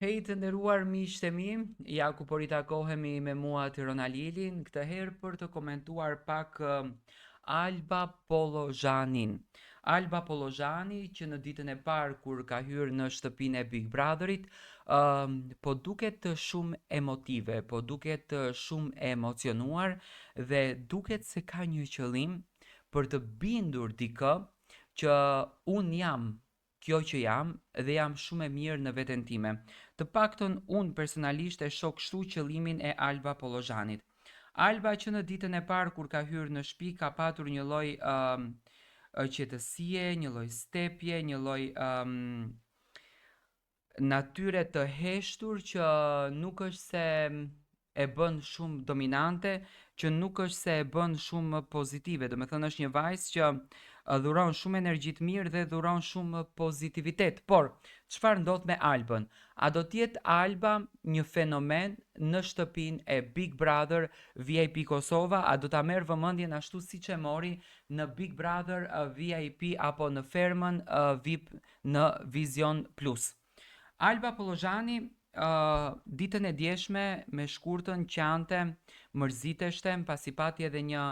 Hej të nderuar miqtë e mi, ja ku po ritakohemi me mua Tirona Lilin, këtë herë për të komentuar pak Alba Polozhanin. Alba Polozhani që në ditën e parë kur ka hyrë në shtëpinë e Big Brotherit, po duket shumë emotive, po duket shumë e emocionuar dhe duket se ka një qëllim për të bindur dikë që unë jam kjo që jam dhe jam shumë e mirë në veten time. Të paktën unë personalisht e shoh kështu qëllimin e Alba Polozhanit. Alba që në ditën e parë kur ka hyrë në shtëpi ka patur një lloj qetësie, një lloj stepje, një lloj natyre të heshtur që nuk është se e bën shumë dominante, që nuk është se e bën shumë pozitive. Do me thënë është një vajzë që dhuron shumë energji të mirë dhe dhuron shumë pozitivitet. Por, çfarë ndodh me Albën? A do t'jetë Alba një fenomen në shtëpinë e Big Brother VIP Kosova? A do ta merr vëmendjen ashtu siç e mori në Big Brother VIP apo në Fermën VIP në Vision Plus? Alba Polozhani ditën e djeshme me shkurtën qante, mërziteshte pasi pati edhe një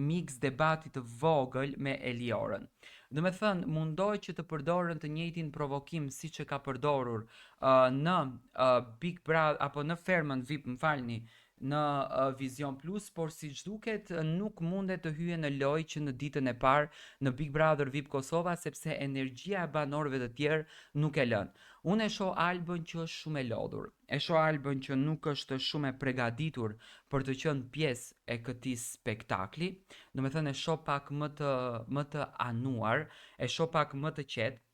mix debati të vogël me Eliorën. Do me thënë, mundoj që të përdorën të njëjtin provokim si që ka përdorur në Big Brother apo në Fermën VIP, më falni, në Vision Plus, por si duket nuk mundet të hyje në lojë që në ditën e parë në Big Brother VIP Kosova sepse energjia e banorëve të tjerë nuk e lën. Unë e shoh Albën që është shumë e lodhur. E shoh Albën që nuk është shumë e përgatitur për të qenë pjesë e këtij spektakli. Do me thënë e shoh pak më të anuar, e shoh pak më të qetë.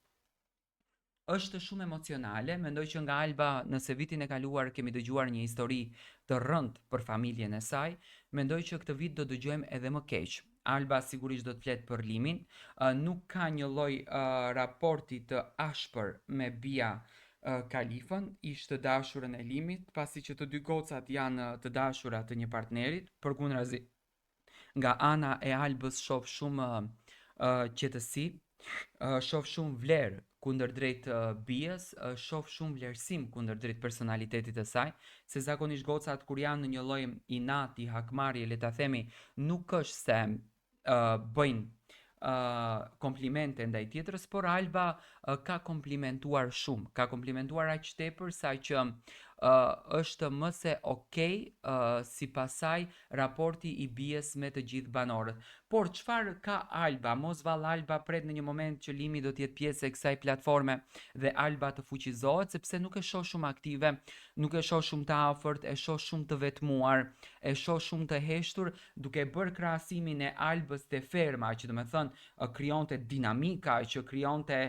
Është shumë emocionale, mendoj që nga Alba nëse vitin e kaluar kemi dëgjuar një histori të rëndë për familjen e saj, mendoj që këtë vit do dëgjojmë edhe më keq. Alba sigurisht do të flet për Limin, nuk ka një lloj raporti të ashpër me Bia Kalifën, ish të dashurën e Limit, pasi që të dy gocat janë të dashura të një partnerit, përkundrazi nga ana e Albës shoh shumë qetësi, shoh shumë vlerë kundërdrejt bijës, shoh shumë vlerësim kundërdrejt personalitetit të saj, se zakonisht gocat kur janë në një lloj inati, hakmarrje, le ta themi, nuk është se bëjnë komplimente ndaj tjetrës, por Alba ka komplimentuar shumë, ka komplimentuar aq tepër sa që është më se okej si pasaj raporti i bijës me të gjithë banorët. Por çfarë ka Alba? Mos vall Alba pret në një moment që Limi do të jetë pjesë e kësaj platforme dhe Alba të fuqizohet sepse nuk e shoh shumë aktive, nuk e shoh shumë të afërt, e shoh shumë të vetmuar, e shoh shumë të heshtur, duke bërë krahasimin e Albës te Ferma, që do të thonë krijonte dinamika, që krijonte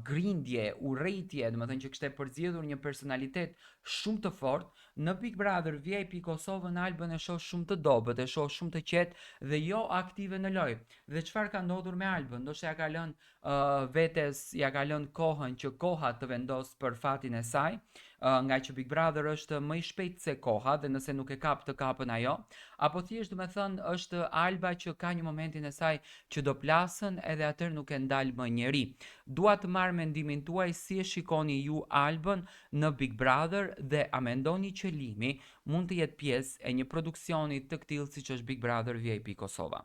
grindje, urrejtje, do të thënë që kishte përzgjedhur një personalitet shumë të fortë. Në Big Brother VIP Kosovën Albën e shoh shumë të dobët, e shoh shumë të qetë dhe jo aktive në lojë. Dhe çfarë ka ndodhur me Albën? Ndoshta ja ka lënë vetes, ja ka lënë kohën që koha të vendos për fatin e saj, nga që Big Brother është më i shpejt se koha dhe nëse nuk e kap të kapën ajo, apo thjesht do të thënë është Alba që ka një momentin e saj që do plasën edhe atëherë nuk e ndal më njeri. Dua të marr mendimin tuaj si e shikoni ju Albën në Big Brother dhe a mendoni që Limi mund të jetë pjesë e një produksioni të këtillë siç është Big Brother VIP Kosova?